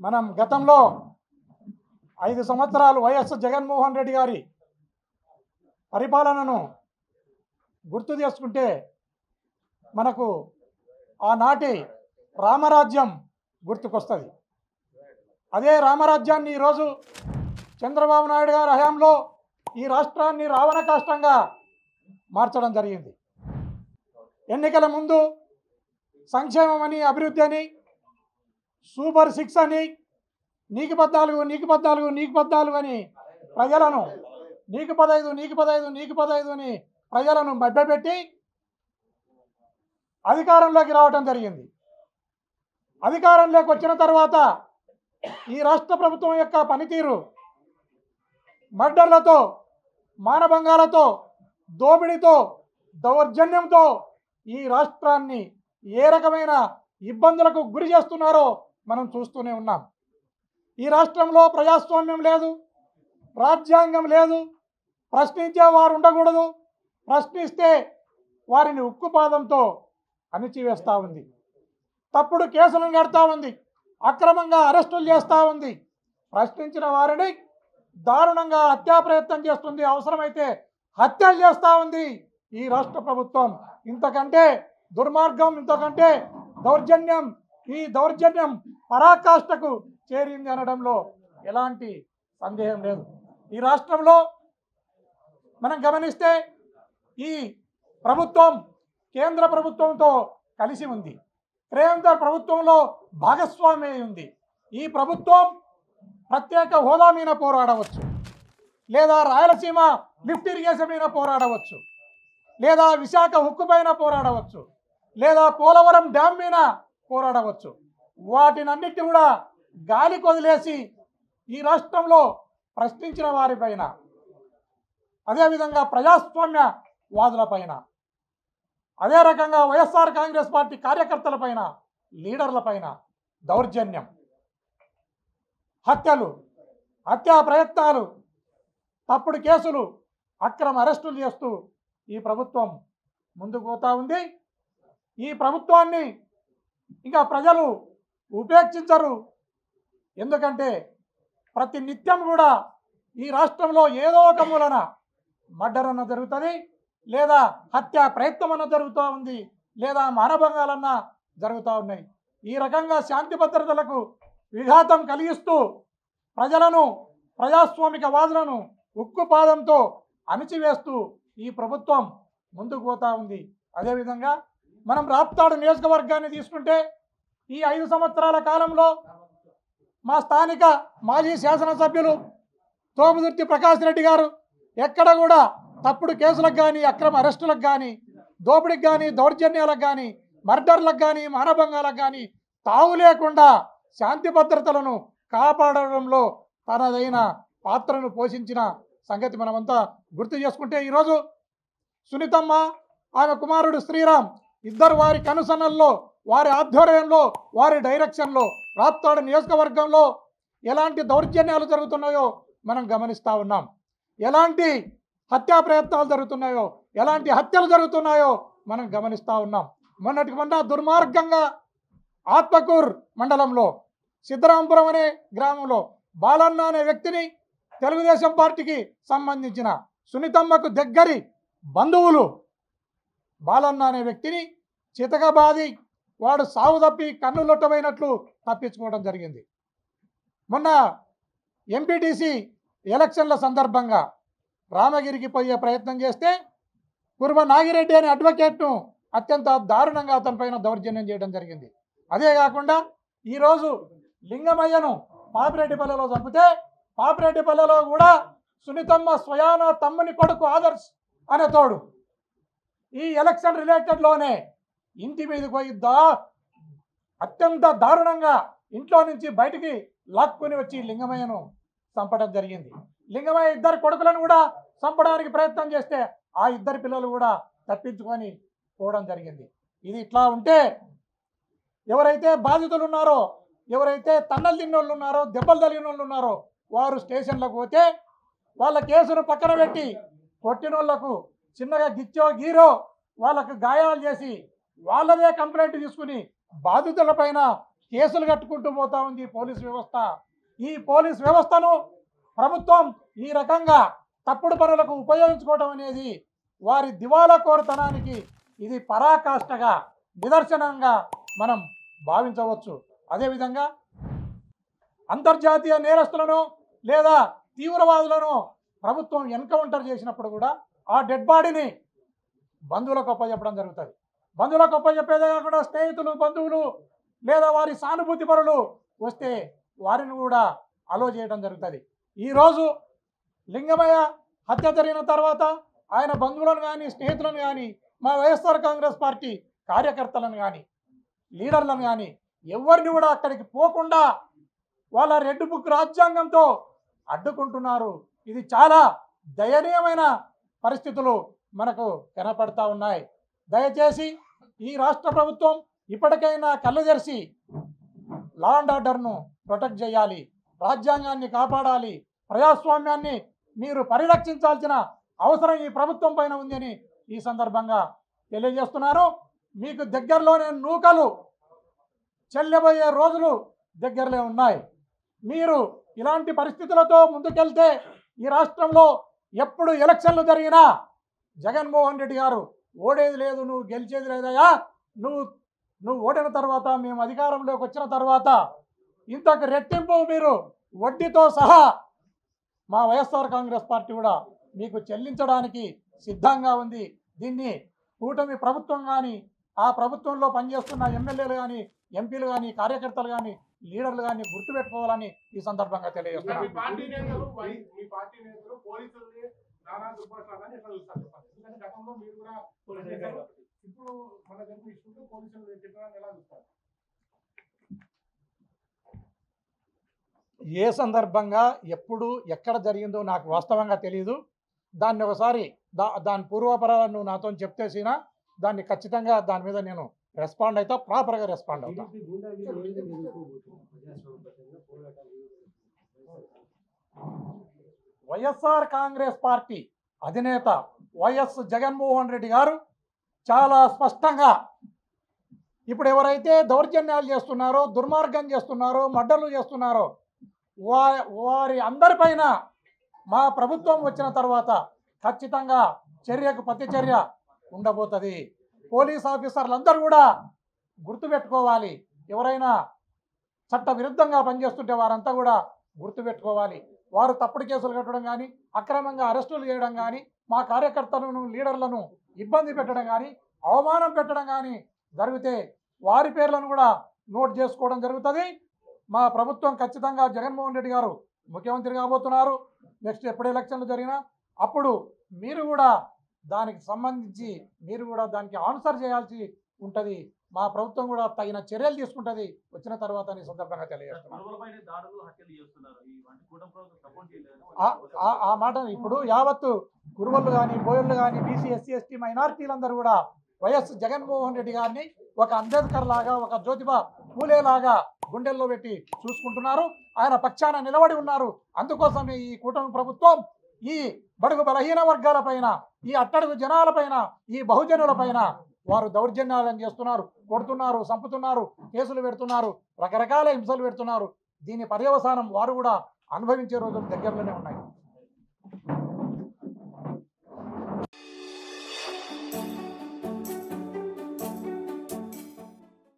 మనం గతంలో 5 సంవత్సరాలు వైఎస్ జగన్మోహన్ రెడ్డి గారి పరిపాలనను గుర్తు చేసుకుంటే మనకు ఆనాటి రామరాజ్యం గుర్తుకొస్తుంది. అదే రామరాజ్యాన్ని ఈరోజు చంద్రబాబు నాయుడు గారి హయాంలో ఈ రాష్ట్రాన్ని రావణ కాష్టంగా మార్చడం జరిగింది. ఎన్నికల ముందు సంక్షేమం అని, అభివృద్ధి అని, సూపర్ 6 అని, నీకు 14 అని ప్రజలను నీకు 15 అని ప్రజలను మభ్యపెట్టి అధికారంలోకి రావడం జరిగింది. అధికారంలోకి వచ్చిన తర్వాత ఈ రాష్ట్ర ప్రభుత్వం యొక్క పనితీరు మర్డర్లతో, మానభంగాలతో, దోపిడీతో, దౌర్జన్యంతో ఈ రాష్ట్రాన్ని ఏ రకమైన ఇబ్బందులకు గురి చేస్తున్నారో మనం చూస్తూనే ఉన్నాం. ఈ రాష్ట్రంలో ప్రజాస్వామ్యం లేదు, రాజ్యాంగం లేదు, ప్రశ్నించే వారు ఉండకూడదు, ప్రశ్నిస్తే వారిని ఉక్కుపాదంతో అణిచివేస్తూ ఉంది, తప్పుడు కేసులను కడతా ఉంది, అక్రమంగా అరెస్టులు చేస్తూ ఉంది, ప్రశ్నించిన వారిని దారుణంగా హత్యా ప్రయత్నం చేస్తుంది, అవసరమైతే హత్యలు చేస్తూ ఉంది ఈ రాష్ట్ర ప్రభుత్వం. ఇంతకంటే దుర్మార్గం, ఇంతకంటే దౌర్జన్యం, ఈ దౌర్జన్యం పరాకాష్ఠకు చేరింది అనడంలో ఎలాంటి సందేహం లేదు. ఈ రాష్ట్రంలో మనం గమనిస్తే ఈ ప్రభుత్వం కేంద్ర ప్రభుత్వంతో కలిసి ఉంది, కేంద్ర ప్రభుత్వంలో భాగస్వామ్యం ఉంది. ఈ ప్రభుత్వం ప్రత్యేక హోదా మీద పోరాడవచ్చు, లేదా రాయలసీమ లిఫ్ట్ ఇరిగేషన్ మీద పోరాడవచ్చు, లేదా విశాఖ ఉక్కు పైన పోరాడవచ్చు, లేదా పోలవరం డ్యామ్ మీద పోరాడవచ్చు. వాటినన్నిటి కూడా గాలికి వదిలేసి ఈ రాష్ట్రంలో ప్రశ్నించిన వారిపైన, అదేవిధంగా ప్రజాస్వామ్య వాదులపైన, అదే రకంగా వైఎస్ఆర్ కాంగ్రెస్ పార్టీ కార్యకర్తలపైన, లీడర్లపైన దౌర్జన్యం, హత్యలు, హత్యా ప్రయత్నాలు, తప్పుడు కేసులు, అక్రమ అరెస్టులు చేస్తూ ఈ ప్రభుత్వం ముందుకు పోతా ఉంది. ఈ ప్రభుత్వాన్ని ఇంకా ప్రజలు ఉపేక్షించరు. ఎందుకంటే ప్రతి నిత్యం కూడా ఈ రాష్ట్రంలో ఏదో ఒక మూలన మర్డర్ అన్న జరుగుతుంది, లేదా హత్యా ప్రయత్నం అన్న జరుగుతూ ఉంది, లేదా మానభంగాలన్నా జరుగుతూ ఉన్నాయి. ఈ రకంగా శాంతి భద్రతలకు విఘాతం కలిగిస్తూ ప్రజలను, ప్రజాస్వామిక వాదులను ఉక్కుపాదంతో అణిచివేస్తూ ఈ ప్రభుత్వం ముందుకు పోతా ఉంది. అదేవిధంగా మనం రాప్తాడు నియోజకవర్గాన్ని తీసుకుంటే ఈ 5 సంవత్సరాల కాలంలో మా స్థానిక మాజీ శాసనసభ్యులు తోపుదుర్తి ప్రకాష్ రెడ్డి గారు ఎక్కడ కూడా తప్పుడు కేసులకు కానీ, అక్రమ అరెస్టులకు కానీ, దోపిడీకి కానీ, దౌర్జన్యాలకు కానీ, మర్డర్లకు కానీ, మానభంగాలకు కానీ తావు లేకుండా శాంతి భద్రతలను కాపాడడంలో తనదైన పాత్రను పోషించిన సంగతి మనమంతా గుర్తు చేసుకుంటే, ఈరోజు సునీతమ్మ, ఆమె కుమారుడు శ్రీరామ్ ఇద్దరు వారి కనుసన్నల్లో, వారి ఆధ్వర్యంలో, వారి డైరెక్షన్లో రాప్తాడు నియోజకవర్గంలో ఎలాంటి దౌర్జన్యాలు జరుగుతున్నాయో మనం గమనిస్తూ ఉన్నాం. ఎలాంటి హత్యా ప్రయత్నాలు జరుగుతున్నాయో, ఎలాంటి హత్యలు జరుగుతున్నాయో మనం గమనిస్తూ ఉన్నాం. మొన్నటికి మొన్న దుర్మార్గంగా ఆత్మకూర్ మండలంలో సిద్ధరాంపురం అనే గ్రామంలో బాలన్న అనే వ్యక్తిని, తెలుగుదేశం పార్టీకి సంబంధించిన సునీతమ్మకు దగ్గరి బంధువులు బాలన్న అనే వ్యక్తిని చితకబాది వాడు సావు తప్పి కన్నులొట్టమైనట్లు తప్పించుకోవడం జరిగింది. మొన్న ఎంపీటీసీ ఎలక్షన్ల సందర్భంగా రామగిరికి పోయే ప్రయత్నం చేస్తే కుర్మ నాగిరెడ్డి అనే అడ్వకేట్ను అత్యంత దారుణంగా అతనిపైన దౌర్జన్యం చేయడం జరిగింది. అదే కాకుండా ఈరోజు లింగమయ్యను పాపిరెడ్డిపల్లెలో చంపితే, పాపిరెడ్డిపల్లెలో కూడా సునీతమ్మ స్వయాన తమ్ముని కొడుకు ఆదర్శ్ అనే తోడు ఈ ఎలక్షన్ రిలేటెడ్లోనే ఇంటి మీదకి పోయి అత్యంత దారుణంగా ఇంట్లో నుంచి బయటికి లాక్కుని వచ్చి లింగమయ్యను చంపడం జరిగింది. లింగమయ్య ఇద్దరు కొడుకులను కూడా చంపడానికి ప్రయత్నం చేస్తే ఆ ఇద్దరు పిల్లలు కూడా తప్పించుకొని పోవడం జరిగింది. ఇది ఇట్లా ఉంటే ఎవరైతే బాధితులు ఉన్నారో, ఎవరైతే తన్నలు తిన్నోళ్ళు ఉన్నారో, దెబ్బలు తగిలిన వాళ్ళు ఉన్నారో వారు స్టేషన్లకు పోతే వాళ్ళ కేసును పక్కన పెట్టి కొట్టినోళ్లకు చిన్నగా గిచ్చో గీరో వాళ్ళకు గాయాలు చేసి వాళ్ళదే కంప్లైంట్ తీసుకుని బాధితులపైన కేసులు కట్టుకుంటూ పోతా ఉంది పోలీస్ వ్యవస్థ. ఈ పోలీస్ వ్యవస్థను ప్రభుత్వం ఈ రకంగా తప్పుడు పనులకు ఉపయోగించుకోవడం అనేది వారి దివాలా కోరుతనానికి ఇది పరాకాష్ఠగా నిదర్శనంగా మనం భావించవచ్చు. అదేవిధంగా అంతర్జాతీయ నేరస్తులను లేదా తీవ్రవాదులను ప్రభుత్వం ఎన్కౌంటర్ చేసినప్పుడు కూడా ఆ డెడ్ బాడీని బంధువులకు అప్పచెప్పడం జరుగుతుంది. బంధువులకు అప్పచెప్పేదే కాకుండా స్నేహితులు, బంధువులు లేదా వారి సానుభూతి పరులు వస్తే వారిని కూడా అలో చేయడం జరుగుతుంది. ఈరోజు లింగమయ్య హత్య జరిగిన తర్వాత ఆయన బంధువులను కానీ స్నేహితులను కానీ మా వైఎస్ఆర్ కాంగ్రెస్ పార్టీ కార్యకర్తలను కానీ లీడర్లను కానీ ఎవరిని కూడా అక్కడికి పోకుండా వాళ్ళ రెడ్ బుక్ రాజ్యాంగంతో అడ్డుకుంటున్నారు. ఇది చాలా దయనీయమైన పరిస్థితులు మనకు కనపడతా ఉన్నాయి. దయచేసి ఈ రాష్ట్ర ప్రభుత్వం ఇప్పటికైనా కళ్ళు తెరిచి లా అండ్ ఆర్డర్ను ప్రొటెక్ట్ చేయాలి, రాజ్యాంగాన్ని కాపాడాలి, ప్రజాస్వామ్యాన్ని మీరు పరిరక్షించాల్సిన అవసరం ఈ ప్రభుత్వం పైన ఉందని ఈ సందర్భంగా తెలియజేస్తున్నారు. మీకు దగ్గరలోనే నూకలు చెల్లబోయే రోజులు దగ్గరలో ఉన్నాయి. మీరు ఇలాంటి పరిస్థితులతో ముందుకెళ్తే ఈ రాష్ట్రంలో ఎప్పుడు ఎలక్షన్లు జరిగినా జగన్మోహన్ రెడ్డి గారు ఓడేది లేదు, నువ్వు గెలిచేది లేదయ్యా, నువ్వు ఓడిన తర్వాత మేము అధికారంలోకి వచ్చిన తర్వాత ఇంతకు రెట్టింపు మీరు వడ్డీతో సహా మా వైఎస్ఆర్ కాంగ్రెస్ పార్టీ కూడా మీకు చెల్లించడానికి సిద్ధంగా ఉంది. దీన్ని కూటమి ప్రభుత్వం కానీ ఆ ప్రభుత్వంలో పనిచేస్తున్న ఎమ్మెల్యేలు కానీ ఎంపీలు కానీ కార్యకర్తలు కానీ లీడర్లు కానీ గుర్తుపెట్టుకోవాలని ఈ సందర్భంగా తెలియజేస్తున్నారు. ఏ సందర్భంగా ఎప్పుడు ఎక్కడ జరిగిందో నాకు వాస్తవంగా తెలియదు. దాన్ని ఒకసారి దాని పూర్వపరాలను నాతో చెప్తేసినా దాన్ని ఖచ్చితంగా దాని మీద నేను రెస్పాండ్ అవుతా, ప్రాపర్గా రెస్పాండ్ అవుతా. వైఎస్ఆర్ కాంగ్రెస్ పార్టీ అధినేత వైఎస్ జగన్మోహన్ రెడ్డి గారు చాలా స్పష్టంగా ఇప్పుడు ఎవరైతే దౌర్జన్యాలు చేస్తున్నారో, దుర్మార్గం చేస్తున్నారో, మర్డర్లు చేస్తున్నారో వారి అందరిపైన మా ప్రభుత్వం వచ్చిన తర్వాత ఖచ్చితంగా చర్యకు ప్రతి చర్య ఉండబోతుంది. పోలీస్ ఆఫీసర్లందరూ కూడా గుర్తుపెట్టుకోవాలి, ఎవరైనా చట్ట విరుద్ధంగా పనిచేస్తుంటే వారంతా కూడా గుర్తుపెట్టుకోవాలి. వారు తప్పుడు కేసులు కట్టడం కానీ, అక్రమంగా అరెస్టులు చేయడం కానీ, మా కార్యకర్తలను లీడర్లను ఇబ్బంది పెట్టడం కానీ, అవమానం పెట్టడం కానీ జరిగితే వారి పేర్లను కూడా నోట్ చేసుకోవడం జరుగుతుంది. మా ప్రభుత్వం ఖచ్చితంగా జగన్మోహన్ రెడ్డి గారు ముఖ్యమంత్రి కాబోతున్నారు. నెక్స్ట్ ఎప్పుడు ఎలక్షన్లు జరిగినా అప్పుడు మీరు కూడా దానికి సంబంధించి మీరు కూడా దానికి ఆన్సర్ చేయాల్సి ఉంటుంది. మా ప్రభుత్వం కూడా తగిన చర్యలు తీసుకుంటుంది వచ్చిన తర్వాత ఈ సందర్భంగా తెలియజేస్తున్నాను. ఆ మాట ఇప్పుడు యావత్తు కురువలు కానీ, బోయర్లు కానీ, బీసీ, ఎస్సీ, ఎస్టీ మైనారిటీలందరూ కూడా వైఎస్ జగన్మోహన్ రెడ్డి గారిని ఒక అంబేద్కర్ లాగా, ఒక జ్యోతిబా పూలే లాగా గుండెల్లో పెట్టి చూసుకుంటున్నారు. ఆయన పక్షాన నిలబడి ఉన్నారు. అందుకోసమే ఈ కూటమి ప్రభుత్వం ఈ బడుగు బలహీన వర్గాల పైన, ఈ అట్టడుగు జనాల పైన, ఈ బహుజనుల పైన వారు దౌర్జన్యాలను చేస్తున్నారు, కొడుతున్నారు, చంపుతున్నారు, కేసులు పెడుతున్నారు, రకరకాల హింసలు పెడుతున్నారు. దీని పర్యవసానం వారు కూడా అనుభవించే రోజులు దగ్గరలోనే ఉన్నాయి.